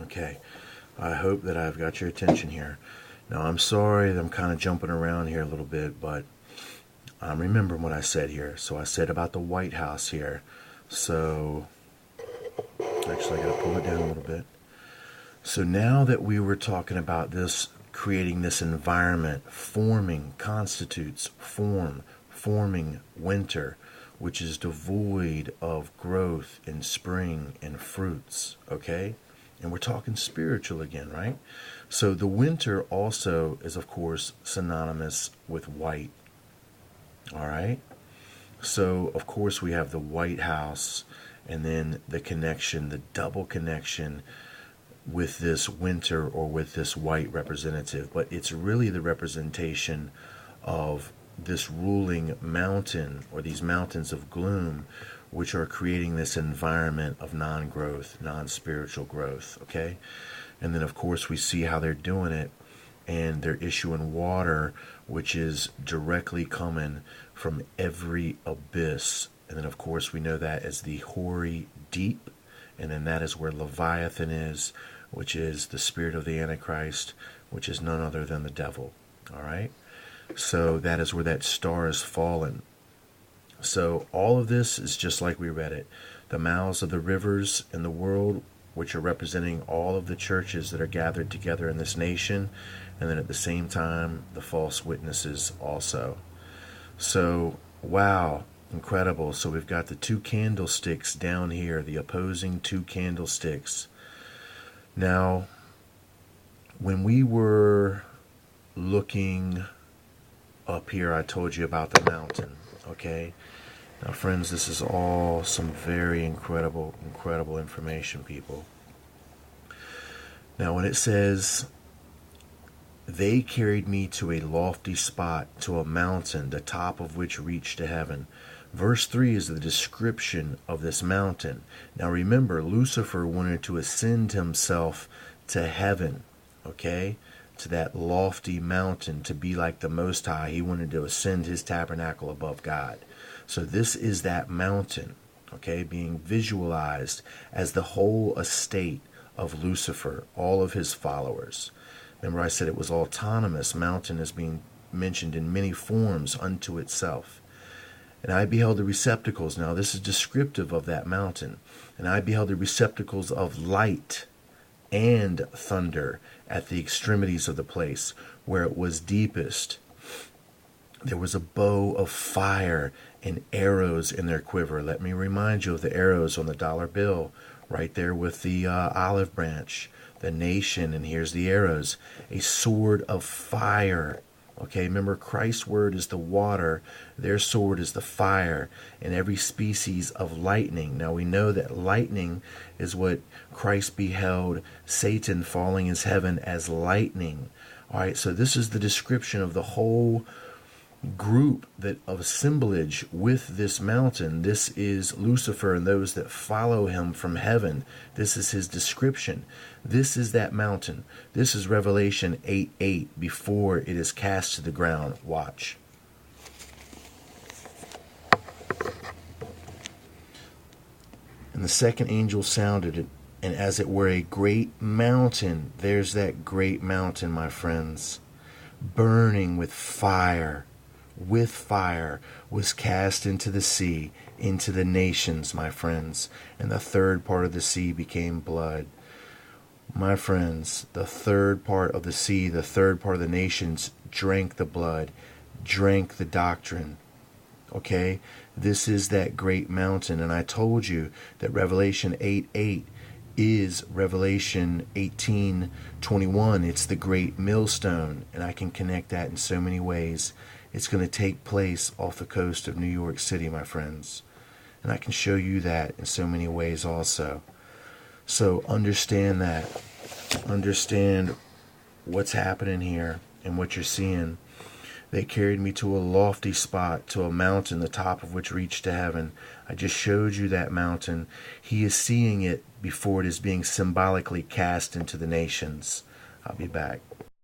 Okay, I hope that I've got your attention here. Now, I'm sorry that I'm kind of jumping around here a little bit, but I'm remembering what I said here. So I said about the White House here. So, actually, I got to pull it down a little bit. So now that we were talking about this, creating this environment, forming winter, which is devoid of growth in spring and fruits, okay? And we're talking spiritual again, right? So the winter also is, of course, synonymous with white, all right? So, of course, we have the White House and then the connection, the double connection with this winter or with this white representative. But it's really the representation of this ruling mountain or these mountains of gloom, which are creating this environment of non-growth, non-spiritual growth, okay? And then, of course, we see how they're doing it, and they're issuing water, which is directly coming from every abyss. And then, of course, we know that as the hoary deep, and then that is where Leviathan is, which is the spirit of the Antichrist, which is none other than the devil, all right? So that is where that star is fallen. So all of this is just like we read it. The mouths of the rivers in the world, which are representing all of the churches that are gathered together in this nation, and then at the same time, the false witnesses also. So, wow, incredible. So we've got the two candlesticks down here, the opposing two candlesticks. Now, when we were looking up here, I told you about the mountain, okay? Now, friends, this is all some very incredible information, people. Now, when it says, they carried me to a lofty spot, to a mountain, the top of which reached to heaven. Verse 3 is the description of this mountain. Now, remember, Lucifer wanted to ascend himself to heaven, okay? To that lofty mountain, to be like the Most High. He wanted to ascend his tabernacle above God. So this is that mountain, okay, being visualized as the whole estate of Lucifer, all of his followers. Remember I said it was autonomous. Mountain is being mentioned in many forms unto itself. And I beheld the receptacles. Now this is descriptive of that mountain. And I beheld the receptacles of light and thunder at the extremities of the place where it was deepest. There was a bow of fire and arrows in their quiver. Let me remind you of the arrows on the dollar bill, right there with the olive branch, the nation, and here's the arrows. A sword of fire. Okay, remember Christ's word is the water, their sword is the fire, and every species of lightning. Now we know that lightning is what Christ beheld Satan falling as heaven as lightning. All right, so this is the description of the whole group that of assemblage with this mountain. This is Lucifer and those that follow him from heaven. This is his description. This is that mountain. This is Revelation 8:8 before it is cast to the ground. Watch. And the second angel sounded it, and as it were a great mountain, there's that great mountain, my friends, burning with fire, was cast into the sea, into the nations, my friends. And the third part of the sea became blood. My friends, the third part of the sea, the third part of the nations drank the blood, drank the doctrine. Okay? This is that great mountain. And I told you that Revelation 8:8 is Revelation 18:21. It's the great millstone. And I can connect that in so many ways. It's going to take place off the coast of New York City, my friends. And I can show you that in so many ways also. So understand that. Understand what's happening here and what you're seeing. They carried me to a lofty spot, to a mountain, the top of which reached to heaven. I just showed you that mountain. He is seeing it before it is being symbolically cast into the nations. I'll be back.